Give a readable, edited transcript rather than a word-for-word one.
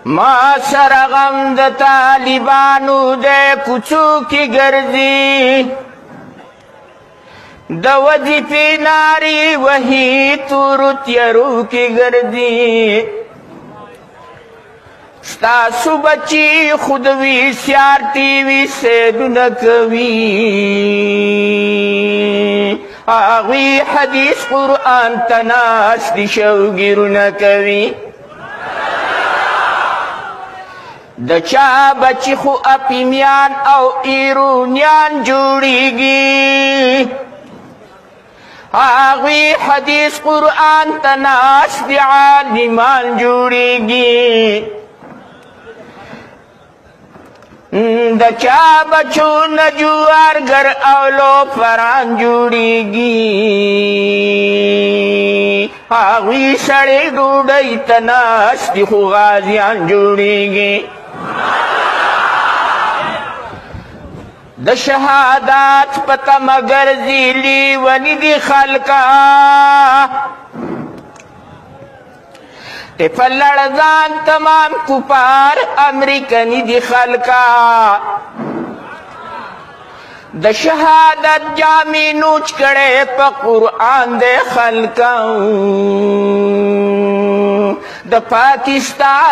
ما سره غم د طالبانو د کوڅو کې ګرځي د وظیفې نارې وهي تورو تیارو کې ګرځي ستاسو بچي خود وي سیار ټي وي سیدونه کوي هغوی حدیث قرآن ته ناست دي شوګیرونه کوي د چا بچی خو اپیمیان او ایرونیان جوړیږي هغوی حدیث قرآن ته ناست دي عالمان جوړیږي د چا بچو نه جوارګر او لوفران جوړیږي هغوی سړې ډوډۍ ته ناست دي خو غازیان جوړیږي د شهادت په تمه ګرځي لیوني دي خلکه په لړزان تمام کفار امریکني دي خلکه د شهادت جامې نوچ کړې په قرآن د خلکه د پاکستان